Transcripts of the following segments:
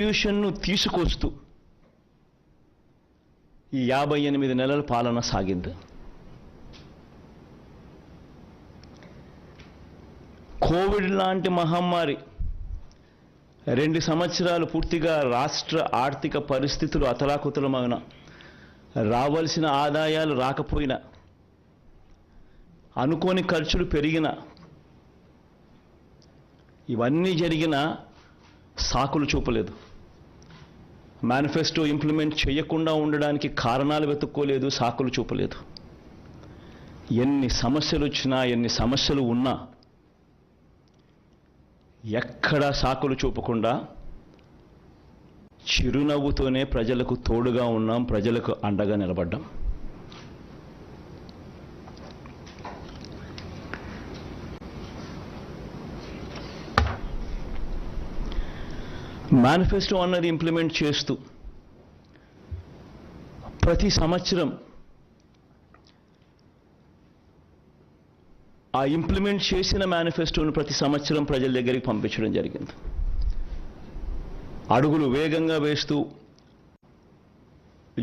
సొల్యూషన్ను తీసుకొస్తూ ఈ 58 నెలల పాలన సాగింది. కోవిడ్ లాంటి మహమ్మారి 2 సంవత్సరాలు పూర్తిగా రాష్ట్ర ఆర్థిక పరిస్థితులు అతలాకుతలమైన, రావాల్సిన ఆదాయాలు రాకపోయినా, అనుకోని ఖర్చులు పెరిగిన, ఇవన్నీ జరిగిన సాకులు చూపలేదు. మేనిఫెస్టో ఇంప్లిమెంట్ చేయకుండా ఉండడానికి కారణాలు వెతుక్కోలేదు, సాకులు చూపలేదు. ఎన్ని సమస్యలు వచ్చినా, ఎన్ని సమస్యలు ఉన్నా ఎక్కడా సాకులు చూపకుండా చిరునవ్వుతోనే ప్రజలకు తోడుగా ఉన్నాం, ప్రజలకు అండగా నిలబడ్డాం. మేనిఫెస్టో అన్నది ఇంప్లిమెంట్ చేస్తూ ప్రతి సంవత్సరం ఆ ఇంప్లిమెంట్ చేసిన మేనిఫెస్టోను ప్రతి సంవత్సరం ప్రజల దగ్గరికి పంపించడం జరిగింది. అడుగులు వేగంగా వేస్తూ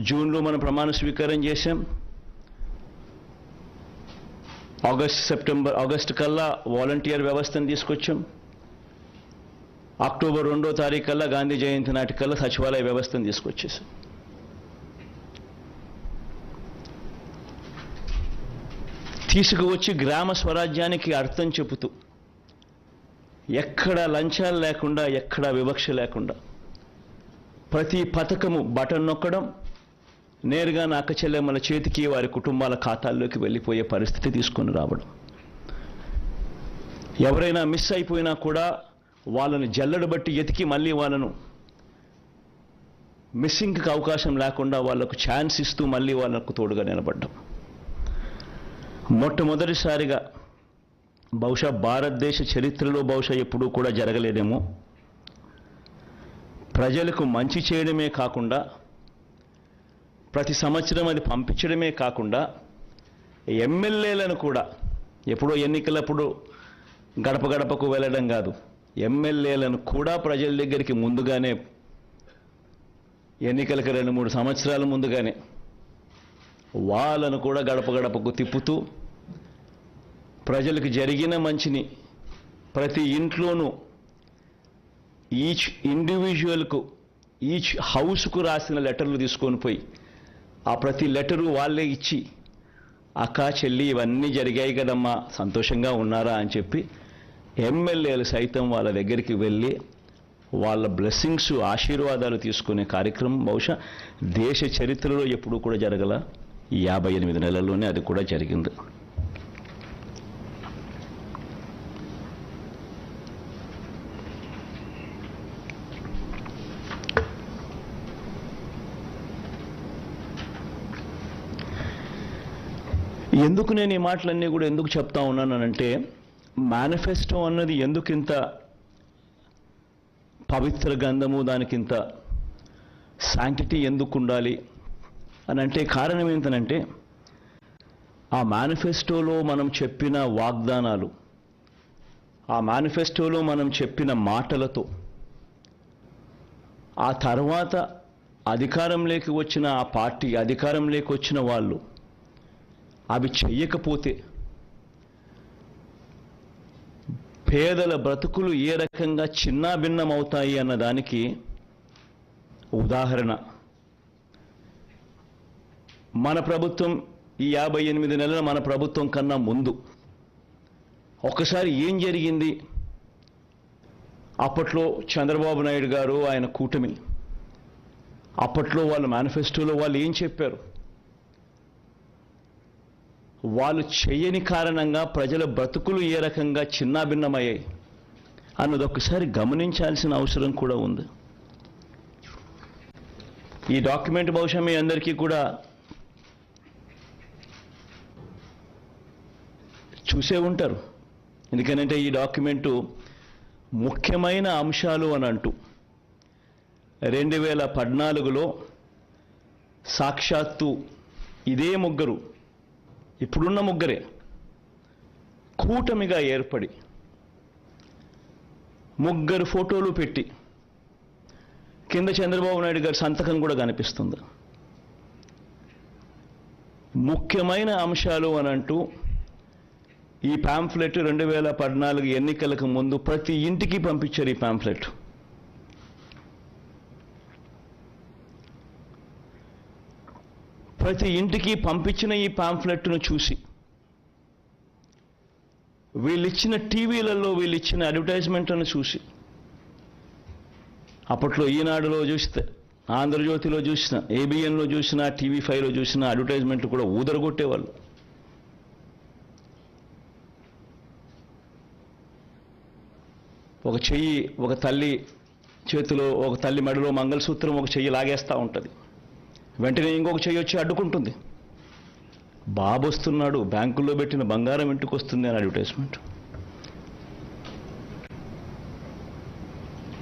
జూన్లో మనం ప్రమాణ స్వీకారం చేశాం. ఆగస్టు కల్లా వాలంటీర్ వ్యవస్థను తీసుకొచ్చాం. అక్టోబర్ 2వ తారీఖు కల్లా, గాంధీ జయంతి నాటికల్లా సచివాలయ వ్యవస్థను తీసుకొచ్చేసాం. తీసుకువచ్చి గ్రామ స్వరాజ్యానికి అర్థం చెబుతూ ఎక్కడ లంచాలు లేకుండా, ఎక్కడ వివక్ష లేకుండా ప్రతి పథకము బటన్ నొక్కడం, నేరుగా నా అక్క చెల్లెమ్మల చేతికి, వారి కుటుంబాల ఖాతాల్లోకి వెళ్ళిపోయే పరిస్థితి తీసుకొని రావడం. ఎవరైనా మిస్ అయిపోయినా కూడా వాళ్ళని జల్లెడ బట్టి ఎతికి మళ్ళీ వాళ్ళను మిస్సింగ్కి అవకాశం లేకుండా వాళ్లకు ఛాన్స్ ఇస్తూ మళ్ళీ వాళ్ళకు తోడుగా నిలబడ్డాం. మొట్టమొదటిసారిగా బహుశా భారతదేశ చరిత్రలో బహుశా ఎప్పుడూ కూడా జరగలేదేమో, ప్రజలకు మంచి చేయడమే కాకుండా, ప్రతి సంవత్సరం అది పంపించడమే కాకుండా, ఎమ్మెల్యేలను కూడా ఎప్పుడో ఎన్నికలప్పుడు గడప గడపకు వెళ్ళడం కాదు, ఎమ్మెల్యేలను కూడా ప్రజల దగ్గరికి ముందుగానే, ఎన్నికలకు 2-3 సంవత్సరాల ముందుగానే వాళ్ళను కూడా గడప గడపకు తిప్పుతూ ప్రజలకు జరిగిన మంచిని ప్రతి ఇంట్లోనూ, ఈచ్ ఇండివిజువల్కు, ఈచ్ హౌస్కు రాసిన లెటర్లు తీసుకొని పోయి ఆ ప్రతి లెటరు వాళ్ళే ఇచ్చి, అక్క చెల్లి ఇవన్నీ జరిగాయి కదమ్మా, సంతోషంగా ఉన్నారా అని చెప్పి ఎమ్మెల్యేలు సైతం వాళ్ళ దగ్గరికి వెళ్ళి వాళ్ళ బ్లెస్సింగ్స్, ఆశీర్వాదాలు తీసుకునే కార్యక్రమం బహుశా దేశ చరిత్రలో ఎప్పుడూ కూడా జరగల. 58 నెలల్లోనే అది కూడా జరిగింది. ఎందుకు నేను ఈ మాటలన్నీ కూడా ఎందుకు చెప్తా ఉన్నానంటే, మేనిఫెస్టో అన్నది ఎందుకింత పవిత్ర గంధము, దానికింత శాంక్టిటీ ఎందుకు ఉండాలి అని అంటే కారణం ఏంటనంటే, ఆ మేనిఫెస్టోలో మనం చెప్పిన వాగ్దానాలు, ఆ మేనిఫెస్టోలో మనం చెప్పిన మాటలతో ఆ తర్వాత అధికారంలోకి వచ్చిన ఆ పార్టీ, అధికారంలోకి వచ్చిన వాళ్ళు అవి చెయ్యకపోతే పేదల బ్రతుకులు ఏ రకంగా చిన్నాభిన్నమవుతాయి అన్నదానికి ఉదాహరణ. మన ప్రభుత్వం, ఈ 58 నెలల మన ప్రభుత్వం కన్నా ముందు ఒకసారి ఏం జరిగింది, అప్పట్లో చంద్రబాబు నాయుడు గారు, ఆయన కూటమి, అప్పట్లో వాళ్ళ మేనిఫెస్టోలో వాళ్ళు ఏం చెప్పారు, వాళ్ళు చేయని కారణంగా ప్రజల బ్రతుకులు ఏ రకంగా చిన్నాభిన్నమయ్యాయి అన్నది ఒక్కసారి గమనించాల్సిన అవసరం కూడా ఉంది. ఈ డాక్యుమెంట్ బహుశా మీ అందరికీ కూడా చూసే ఉంటారు. ఎందుకంటే ఈ డాక్యుమెంటు ముఖ్యమైన అంశాలు అని అంటూ 2014లో సాక్షాత్తు ఇదే ముగ్గురు, ఇప్పుడున్న ముగ్గురే కూటమిగా ఏర్పడి ముగ్గురు ఫోటోలు పెట్టి కింద చంద్రబాబు నాయుడు గారి సంతకం కూడా కనిపిస్తుంది. ముఖ్యమైన అంశాలు అనంటూ ఈ పాంఫ్లెట్ 2014 ఎన్నికలకు ముందు ప్రతి ఇంటికి పంపించారు. ఈ పాంఫ్లెట్ ప్రతి ఇంటికి పంపించిన ఈ పాంఫ్లెట్ను చూసి వీళ్ళిచ్చిన టీవీలలో వీళ్ళిచ్చిన అడ్వర్టైజ్మెంట్లను చూసి, అప్పట్లో ఈనాడులో చూస్తే, ఆంధ్రజ్యోతిలో చూసిన, ఏబిఎన్లో చూసిన, TV5లో చూసిన అడ్వర్టైజ్మెంట్లు కూడా ఊదరగొట్టేవాళ్ళు. ఒక చెయ్యి ఒక తల్లి చేతిలో, ఒక తల్లి మెడలో మంగళసూత్రం ఒక చెయ్యి లాగేస్తూ ఉంటుంది, వెంటనే ఇంకొక చెయ్యి వచ్చి అడ్డుకుంటుంది. బాబు వస్తున్నాడు, బ్యాంకుల్లో పెట్టిన బంగారం ఇంటికి వస్తుంది అని అడ్వర్టైజ్మెంట్.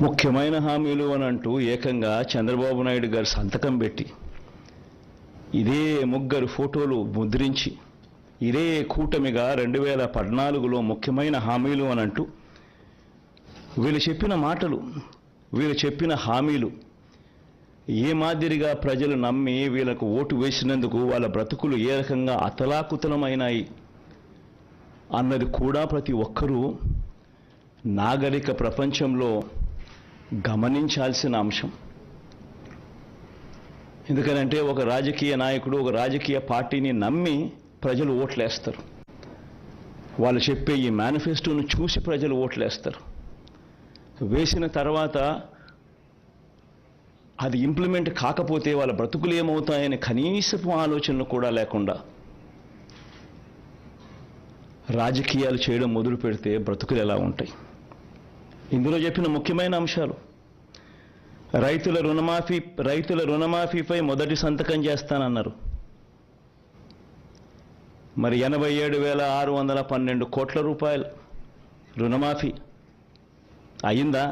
ముఖ్యమైన హామీలు అని అంటూ ఏకంగా చంద్రబాబు నాయుడు గారు సంతకం పెట్టి, ఇదే ముగ్గురు ఫోటోలు ముద్రించి, ఇదే కూటమిగా 2014లో ముఖ్యమైన హామీలు అని అంటూ వీళ్ళు చెప్పిన మాటలు, వీళ్ళు చెప్పిన హామీలు ఏ మాదిరిగా ప్రజలు నమ్మి వీళ్ళకు ఓటు వేసినందుకు వాళ్ళ బ్రతుకులు ఏ రకంగా అతలాకుతలమైనాయి అన్నది కూడా ప్రతి ఒక్కరూ నాగరిక ప్రపంచంలో గమనించాల్సిన అంశం. ఎందుకనంటే ఒక రాజకీయ నాయకుడు, ఒక రాజకీయ పార్టీని నమ్మి ప్రజలు ఓట్లేస్తారు. వాళ్ళు చెప్పే ఈ మేనిఫెస్టోను చూసి ప్రజలు ఓట్లేస్తారు. వేసిన తర్వాత అది ఇంప్లిమెంట్ కాకపోతే వాళ్ళ బ్రతుకులు ఏమవుతాయని కనీసపు ఆలోచనలు కూడా లేకుండా రాజకీయాలు చేయడం మొదలు పెడితే బ్రతుకులు ఎలా ఉంటాయి? ఇందులో చెప్పిన ముఖ్యమైన అంశాలు, రైతుల రుణమాఫీపై మొదటి సంతకం చేస్తానన్నారు. మరి 87,612 కోట్ల రూపాయలు రుణమాఫీ అయిందా?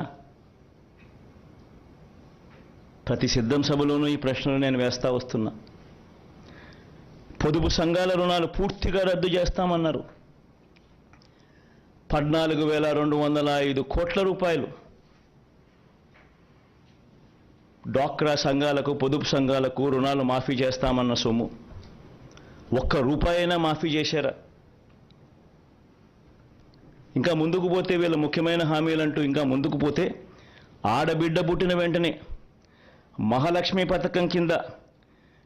ప్రతి సిద్ధం సభలోనూ ఈ ప్రశ్నలు నేను వేస్తా వస్తున్నా. పొదుపు సంఘాల రుణాలు పూర్తిగా రద్దు చేస్తామన్నారు. 14,205 కోట్ల రూపాయలు డ్వాక్రా సంఘాలకు, పొదుపు సంఘాలకు రుణాలు మాఫీ చేస్తామన్న సొమ్ము ₹1 అయినా మాఫీ చేశారా? ఇంకా ముందుకు పోతే వీళ్ళ ముఖ్యమైన హామీలంటూ ఇంకా ముందుకు పోతే, ఆడబిడ్డ పుట్టిన వెంటనే మహాలక్ష్మి పథకం కింద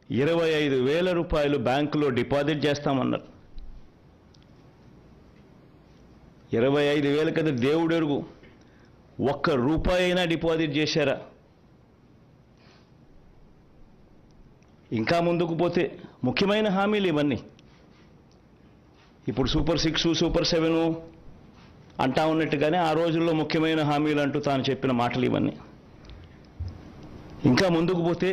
25,000 రూపాయలు బ్యాంకులో డిపాజిట్ చేస్తామన్నారు. 25,000 కదా దేవుడెరుగు, ₹1 అయినా డిపాజిట్ చేశారా? ఇంకా ముందుకు పోతే ముఖ్యమైన హామీలు ఇవన్నీ. ఇప్పుడు సూపర్ 6, సూపర్ 7 అంటా ఉన్నట్టుగానే ఆ రోజుల్లో ముఖ్యమైన హామీలు అంటూ తాను చెప్పిన మాటలు ఇవన్నీ. ఇంకా ముందుకు పోతే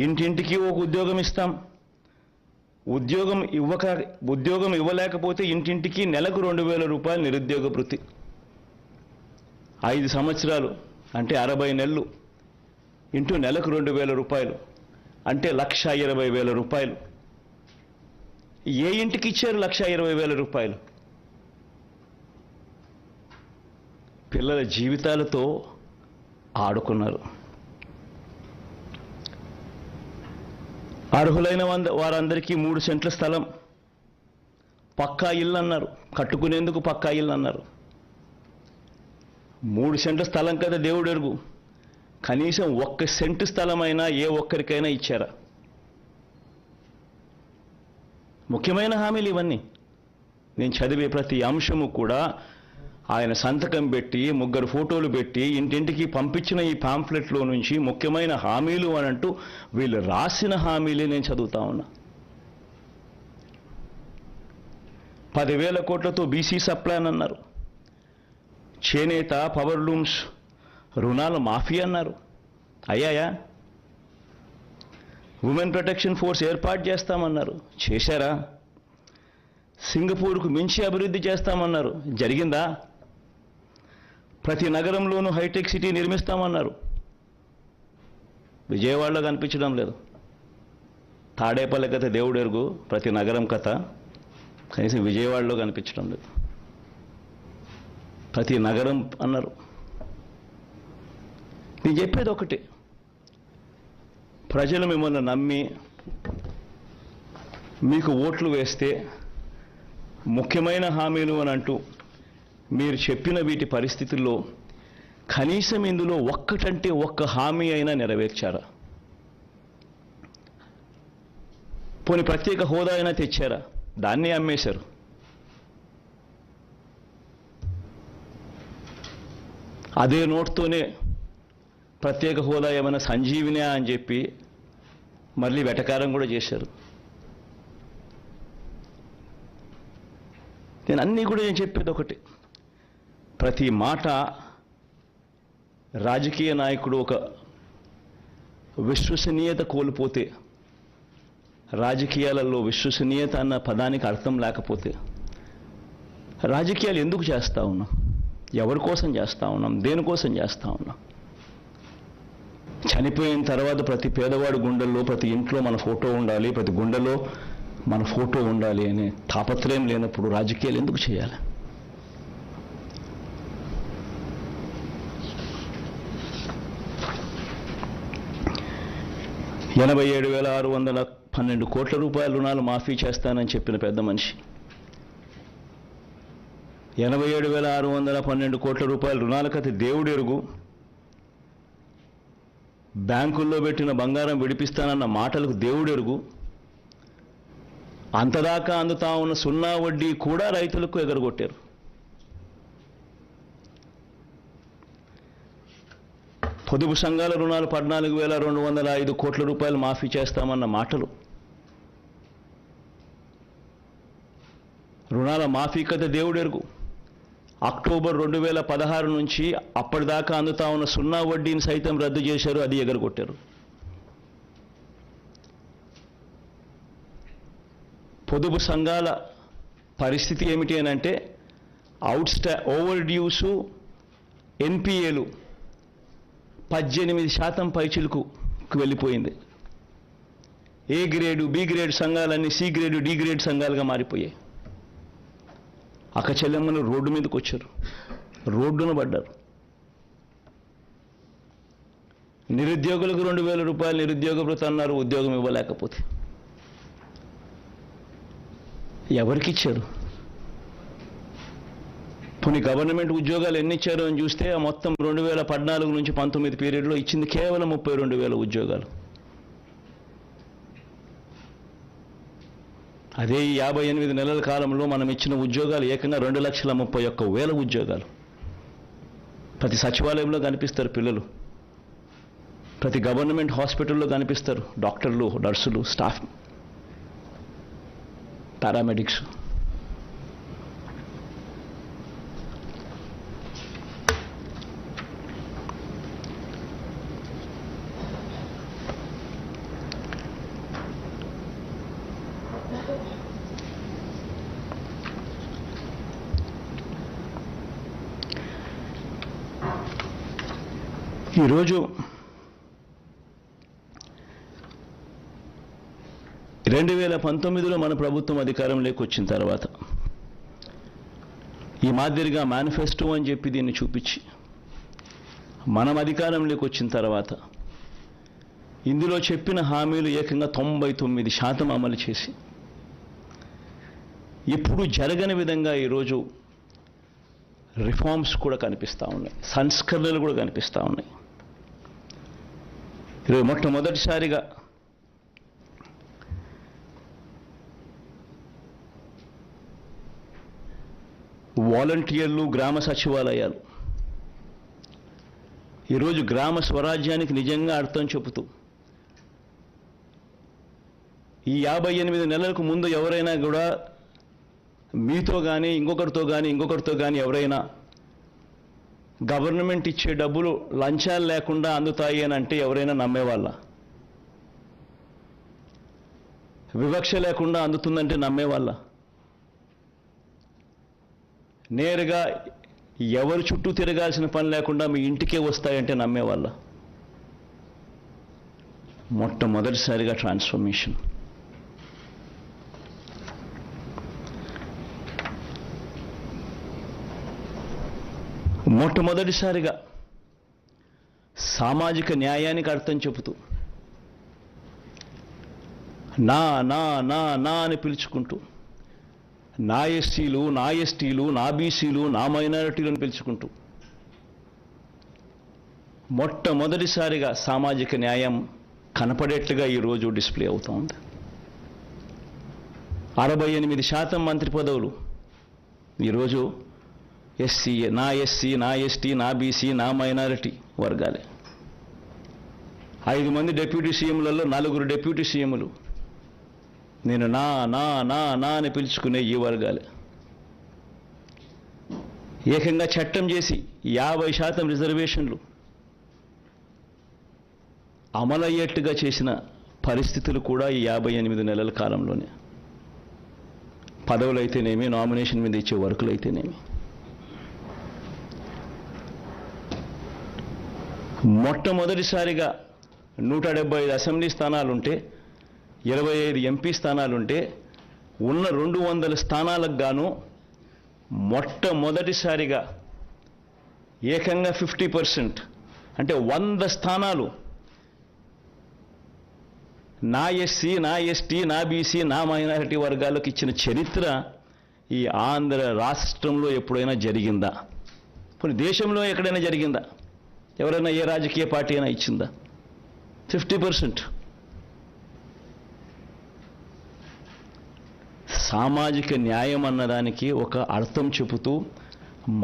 ఇంటింటికి ఒక ఉద్యోగం ఇస్తాం, ఉద్యోగం ఇవ్వలేకపోతే ఇంటింటికి నెలకు 2,000 రూపాయలు నిరుద్యోగ భృతి, 5 సంవత్సరాలు అంటే 60 నెలలు ఇంటూ నెలకు 2,000 రూపాయలు అంటే 1,20,000 రూపాయలు. ఏ ఇంటికి ఇచ్చారు 1,20,000 రూపాయలు? పిల్లల జీవితాలతో ఆడుకున్నారు. అర్హులైన వారందరికీ 3 సెంట్ల స్థలం, పక్కా ఇల్లు అన్నారు, కట్టుకునేందుకు పక్కా ఇల్లు అన్నారు. 3 సెంట్ల స్థలం కదా దేవుడు ఎరుగు, కనీసం 1 సెంటు స్థలమైనా ఏ ఒక్కరికైనా ఇచ్చారా? ముఖ్యమైన హామీలు ఇవన్నీ. నేను చదివే ప్రతి అంశము కూడా ఆయన సంతకం పెట్టి, 3 ఫోటోలు పెట్టి ఇంటింటికి పంపించిన ఈ పాంఫ్లెట్లో నుంచి ముఖ్యమైన హామీలు అని అంటూ వీళ్ళు రాసిన హామీలే నేను చదువుతా ఉన్నా. 10,000 కోట్లతో బీసీ సప్లాన్ అన్నారు. చేనేత, పవర్ లూమ్స్ రుణాలు మాఫీ అన్నారు. అయ్యాయా? ఉమెన్ ప్రొటెక్షన్ ఫోర్స్ ఏర్పాటు చేస్తామన్నారు. చేశారా? సింగపూర్కు మించి అభివృద్ధి చేస్తామన్నారు. జరిగిందా? ప్రతి నగరంలోనూ హైటెక్ సిటీ నిర్మిస్తామన్నారు. విజయవాడలో కనిపించడం లేదు. తాడేపల్లి కథ దేవుడు ఎరుగు, ప్రతి నగరం కథ కనీసం విజయవాడలో కనిపించడం లేదు. ప్రతి నగరం అన్నారు. నేను చెప్పేది ఒకటి, ప్రజలు మిమ్మల్ని నమ్మి మీకు ఓట్లు వేస్తే ముఖ్యమైన హామీలు అని అంటూ మీరు చెప్పిన వీటి పరిస్థితుల్లో కనీసం ఇందులో ఒక్కటంటే ఒక్క హామీ అయినా నెరవేర్చారా? పోనీ ప్రత్యేక హోదా అయినా తెచ్చారా? దాన్ని అమ్మేశారు. అదే నోట్తోనే ప్రత్యేక హోదా ఏమైనా సంజీవినా అని చెప్పి మళ్ళీ వెటకారం కూడా చేశారు. నేను చెప్పేది ఒకటి, ప్రతి మాట రాజకీయ నాయకుడు ఒక విశ్వసనీయత కోల్పోతే, రాజకీయాలలో విశ్వసనీయత అన్న పదానికి అర్థం లేకపోతే రాజకీయాలు ఎందుకు చేస్తూ ఉన్నాం? ఎవరి కోసం చేస్తూ ఉన్నాం? దేనికోసం చేస్తూ ఉన్నాం? చనిపోయిన తర్వాత ప్రతి పేదవాడి గుండెల్లో, ప్రతి ఇంట్లో మన ఫోటో ఉండాలి, ప్రతి గుండెలో మన ఫోటో ఉండాలి అనే తాపత్రయం లేనప్పుడు రాజకీయాలు ఎందుకు చేయాలి? ₹87,612 కోట్ల రుణాలు మాఫీ చేస్తానని చెప్పిన పెద్ద మనిషి 87,612 కోట్ల రుణాల కథ దేవుడు ఎరుగు. బ్యాంకుల్లో పెట్టిన బంగారం విడిపిస్తానన్న మాటలకు దేవుడు ఎరుగు. అంతదాకా అందుతా ఉన్న సున్నా వడ్డీ కూడా రైతులకు ఎగరగొట్టారు. పొదుపు సంఘాల రుణాలు ₹14,205 కోట్ల మాఫీ చేస్తామన్న మాటలు, రుణాల మాఫీ కథ దేవుడెరుగు. అక్టోబర్ 2016 నుంచి అప్పటిదాకా అందుతా ఉన్న సున్నా వడ్డీని సైతం రద్దు చేశారు, అది ఎగరగొట్టారు. పొదుపు సంఘాల పరిస్థితి ఏమిటి అని అంటే ఓవర్ డ్యూసు ఎన్పిఏలు 18% పైచిలకు వెళ్ళిపోయింది. ఏ గ్రేడు, బి గ్రేడ్ సంఘాలన్నీ సి గ్రేడు, డి గ్రేడ్ సంఘాలుగా మారిపోయాయి. అక్కచెల్లెమ్మలు రోడ్డు మీదకి వచ్చారు, రోడ్డున పడ్డారు. నిరుద్యోగులకు ₹2,000 నిరుద్యోగ భృతి అన్నారు, ఉద్యోగం ఇవ్వలేకపోతే. ఎవరికి ఇచ్చారు? పోనీ గవర్నమెంట్ ఉద్యోగాలు ఎన్ని ఇచ్చారు అని చూస్తే మొత్తం 2014 నుంచి 19 పీరియడ్లో ఇచ్చింది కేవలం 32,000 ఉద్యోగాలు. అదే ఈ 58 నెలల కాలంలో మనం ఇచ్చిన ఉద్యోగాలు ఏకంగా 2,31,000 ఉద్యోగాలు. ప్రతి సచివాలయంలో కనిపిస్తారు పిల్లలు, ప్రతి గవర్నమెంట్ హాస్పిటల్లో కనిపిస్తారు డాక్టర్లు, నర్సులు, స్టాఫ్, పారామెడిక్స్. ఈరోజు 2019లో మన ప్రభుత్వం అధికారంలోకి వచ్చిన తర్వాత ఈ మాదిరిగా మేనిఫెస్టో అని చెప్పి దీన్ని చూపించి మనం అధికారంలోకి వచ్చిన తర్వాత ఇందులో చెప్పిన హామీలు ఏకంగా 99% అమలు చేసి ఇప్పుడు జరగని విధంగా ఈరోజు రిఫార్మ్స్ కూడా కనిపిస్తూ ఉన్నాయి, సంస్కరణలు కూడా కనిపిస్తూ ఉన్నాయి. ఈరోజు మొట్టమొదటిసారిగా వాలంటీర్లు, గ్రామ సచివాలయాలు ఈరోజు గ్రామ స్వరాజ్యానికి నిజంగా అర్థం చెబుతూ ఈ 58 నెలలకు ముందు ఎవరైనా కూడా మీతో కానీ ఇంకొకరితో కానీ ఎవరైనా గవర్నమెంట్ ఇచ్చే డబ్బులు లంచాలు లేకుండా అందుతాయి అని అంటే ఎవరైనా నమ్మేవాళ్ళ? వివక్ష లేకుండా అందుతుందంటే నమ్మేవాళ్ళ? నేరుగా ఎవరు చుట్టూ తిరగాల్సిన పని లేకుండా మీ ఇంటికే వస్తాయంటే నమ్మేవాళ్ళ? మొట్టమొదటిసారిగా ట్రాన్స్ఫర్మేషన్. మొట్టమొదటిసారిగా సామాజిక న్యాయానికి అర్థం చెబుతూ నా నా నా నా అని పిలుచుకుంటూ నా ఎస్సీలు, నా ఎస్టీలు, నా బీసీలు, నా మైనారిటీలను పిలుచుకుంటూ మొట్టమొదటిసారిగా సామాజిక న్యాయం కనపడేట్లుగా ఈరోజు డిస్ప్లే అవుతూ ఉంది. 68% మంత్రి పదవులు ఈరోజు ఎస్సీ, నా ఎస్టీ, నా బీసీ, నా మైనారిటీ వర్గాలే. 5 మంది డిప్యూటీ సీఎంలలో 4 డిప్యూటీ సీఎంలు నేను నా నా నా నా అని పిలుచుకునే ఈ వర్గాలే. ఏకంగా చట్టం చేసి 50% రిజర్వేషన్లు అమలయ్యేట్టుగా చేసిన పరిస్థితులు కూడా ఈ 58 నెలల కాలంలోనే. పదవులు అయితేనేమి, నామినేషన్ మీద ఇచ్చే వర్కులు అయితేనేమి. మొట్టమొదటిసారిగా 175 అసెంబ్లీ స్థానాలుంటే, 25 ఎంపీ స్థానాలుంటే, ఉన్న 200 స్థానాలకు గాను మొట్టమొదటిసారిగా ఏకంగా 50%, అంటే 100 స్థానాలు నా ఎస్సీ, నా ఎస్టీ, నా బీసీ, నా మైనారిటీ వర్గాలకు ఇచ్చిన చరిత్ర ఈ ఆంధ్ర రాష్ట్రంలో ఎప్పుడైనా జరిగిందా? కొన్ని దేశంలో ఎక్కడైనా జరిగిందా? ఎవరైనా ఏ రాజకీయ పార్టీ అయినా ఇచ్చిందా? 50%. సామాజిక న్యాయం అన్నదానికి ఒక అర్థం చెబుతూ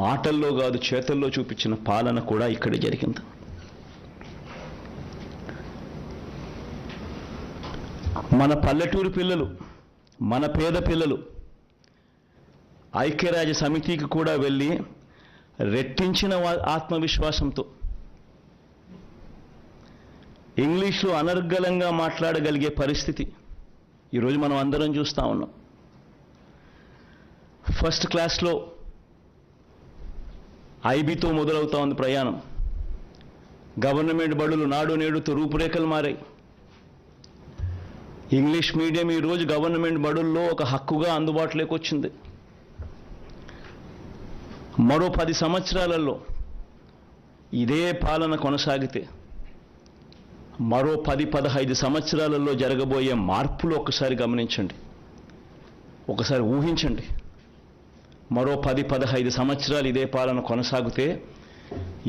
మాటల్లో కాదు చేతల్లో చూపించిన పాలన కూడా ఇక్కడ జరిగింది. మన పల్లెటూరు పిల్లలు, మన పేద పిల్లలు ఐక్యరాజ్య సమితికి కూడా వెళ్ళి రెట్టించిన ఆత్మవిశ్వాసంతో ఇంగ్లీష్లో అనర్గళంగా మాట్లాడగలిగే పరిస్థితి ఈరోజు మనం అందరం చూస్తూ ఉన్నాం. ఫస్ట్ క్లాస్లో ఐబీతో మొదలవుతూ ఉంది ప్రయాణం. గవర్నమెంట్ బడులు నాడు నేడుతో రూపురేఖలు మారాయి. ఇంగ్లీష్ మీడియం ఈరోజు గవర్నమెంట్ బడుల్లో ఒక హక్కుగా అందుబాటులోకి వచ్చింది. మరో 10 సంవత్సరాలలో ఇదే పాలన కొనసాగితే మరో 10-15 సంవత్సరాలలో జరగబోయే మార్పులు ఒక్కసారి గమనించండి, ఒకసారి ఊహించండి. మరో 10-15 సంవత్సరాలు ఇదే పాలన కొనసాగితే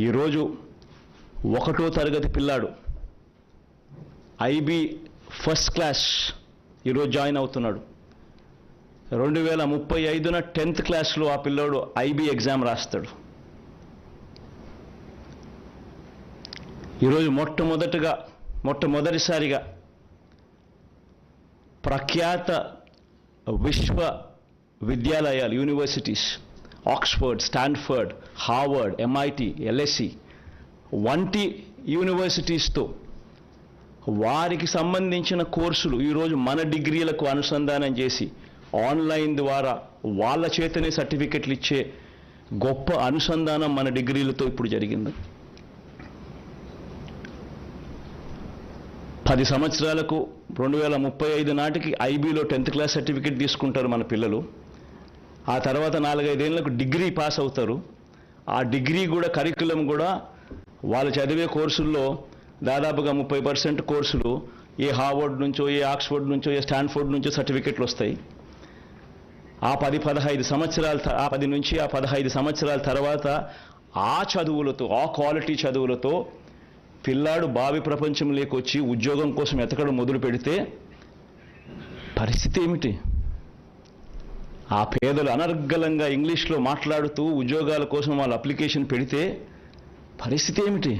ఈరోజు 1వ తరగతి పిల్లాడు ఐబీ ఫస్ట్ క్లాస్ ఈరోజు జాయిన్ అవుతున్నాడు. 2035న 10th క్లాస్లో ఆ పిల్లోడు ఐబీ ఎగ్జామ్ రాస్తాడు. ఈరోజు మొట్టమొదటిసారిగా ప్రఖ్యాత విశ్వ విద్యాలయాలు, universities, Oxford, Stanford, Harvard, MIT, LSC వంటి యూనివర్సిటీస్తో వారికి సంబంధించిన కోర్సులు ఈరోజు మన డిగ్రీలకు అనుసంధానం చేసి ఆన్లైన్ ద్వారా వాళ్ళ చేతనే సర్టిఫికెట్లు ఇచ్చే గొప్ప అనుసంధానం మన డిగ్రీలతో ఇప్పుడు జరిగింది. 10 సంవత్సరాలకు 2035 నాటికి ఐబీలో 10th క్లాస్ సర్టిఫికెట్ తీసుకుంటారు మన పిల్లలు. ఆ తర్వాత 4-5 ఏళ్లకు డిగ్రీ పాస్ అవుతారు. ఆ డిగ్రీ కూడా కరికులం కూడా వాళ్ళు చదివే కోర్సుల్లో దాదాపుగా 30% కోర్సులు ఏ హార్వర్డ్ నుంచో, ఏ ఆక్స్ఫర్డ్ నుంచో, ఏ స్టాన్ఫోర్డ్ నుంచో సర్టిఫికెట్లు వస్తాయి. ఆ 10-15 సంవత్సరాల ఆ 10 నుంచి ఆ 15 సంవత్సరాల తర్వాత ఆ చదువులతో, ఆ క్వాలిటీ చదువులతో పిల్లాడు భావి ప్రపంచంలోకి వచ్చి ఉద్యోగం కోసం ఎతకడం మొదలు పెడితే పరిస్థితి ఏమిటి? ఆ పేదలు అనర్గళంగా ఇంగ్లీష్లో మాట్లాడుతూ ఉద్యోగాల కోసం వాళ్ళు అప్లికేషన్ పెడితే పరిస్థితి ఏమిటి?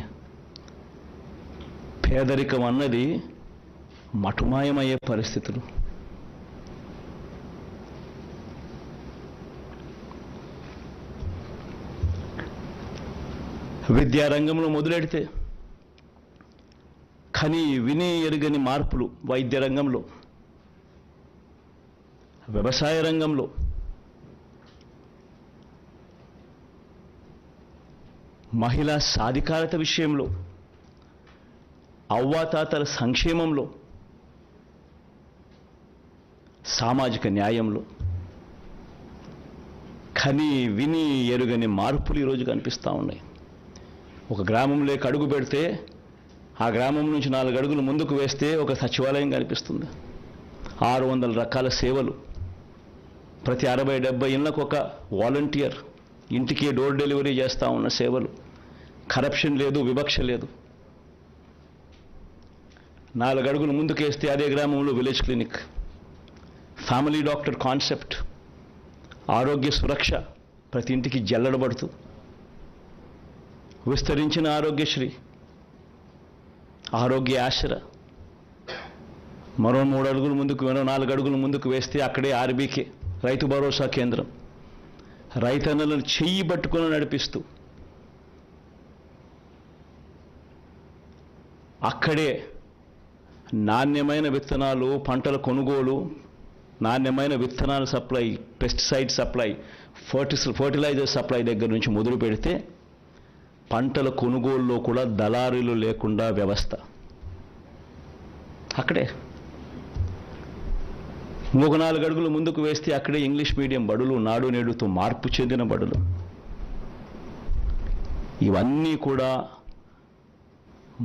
పేదరికం అన్నది మటుమాయమయ్యే పరిస్థితులు. విద్యారంగంలో మొదలెడితే కని విని ఎరుగని మార్పులు వైద్య రంగంలో, వ్యవసాయ రంగంలో, మహిళా సాధికారత విషయంలో, అవ్వాతాతల సంక్షేమంలో, సామాజిక న్యాయంలో కని విని ఎరుగని మార్పులు ఈరోజు కనిపిస్తూ ఉన్నాయి. ఒక గ్రామంలోకి అడుగు పెడితే ఆ గ్రామం నుంచి 4 అడుగులు ముందుకు వేస్తే ఒక సచివాలయం కనిపిస్తుంది. 600 రకాల సేవలు, ప్రతి 60-70 ఇళ్లకు ఒక వాలంటీర్ ఇంటికి డోర్ డెలివరీ చేస్తూ ఉన్న సేవలు, కరప్షన్ లేదు, వివక్ష లేదు. 4 అడుగులు ముందుకేస్తే అదే గ్రామంలో village clinic, family doctor concept, ఆరోగ్య సురక్ష ప్రతి ఇంటికి జల్లడబడుతూ, విస్తరించిన ఆరోగ్యశ్రీ, ఆరోగ్య ఆశ్ర. మరో 3 అడుగులు ముందుకు, మరో 4 అడుగులు ముందుకు వేస్తే అక్కడే ఆర్బీకే రైతు భరోసా కేంద్రం, రైతన్నలను చెయ్యి పట్టుకుని నడిపిస్తూ, అక్కడే నాణ్యమైన విత్తనాలు, పంటల కొనుగోలు, నాణ్యమైన విత్తనాల supply, pesticide supply, fertiliser supply దగ్గర నుంచి మొదలు పెడితే పంటల కొనుగోలులో కూడా దళారీలు లేకుండా వ్యవస్థ అక్కడే. ఇంకొక 4 అడుగులు ముందుకు వేస్తే అక్కడే ఇంగ్లీష్ మీడియం బడులు, నాడు నేడుతో మార్పు చెందిన బడులు. ఇవన్నీ కూడా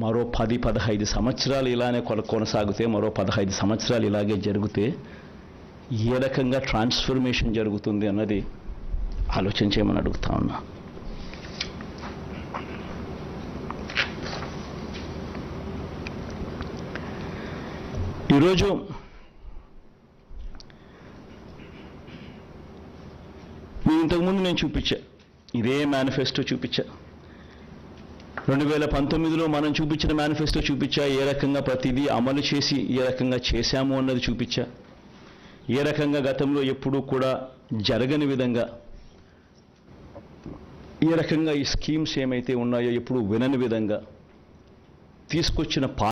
మరో 10-15 సంవత్సరాలు ఇలానే కొనసాగితే, మరో 15 సంవత్సరాలు ఇలాగే జరిగితే ఏ రకంగా ట్రాన్స్ఫర్మేషన్ జరుగుతుంది అన్నది ఆలోచించేయమని అడుగుతా ఉన్నా. ఈరోజు ఇంతకుముందు నేను చూపించా, ఇదే మేనిఫెస్టో చూపించా. 2019లో మనం చూపించిన మేనిఫెస్టో చూపించా. ఏ రకంగా ప్రతిదీ అమలు చేసి ఏ రకంగా చేశాము అన్నది చూపించా. ఏ రకంగా గతంలో ఎప్పుడూ కూడా జరగని విధంగా, ఏ రకంగా ఈ స్కీమ్స్ ఏమైతే ఉన్నాయో ఎప్పుడూ వినని విధంగా తీసుకొచ్చిన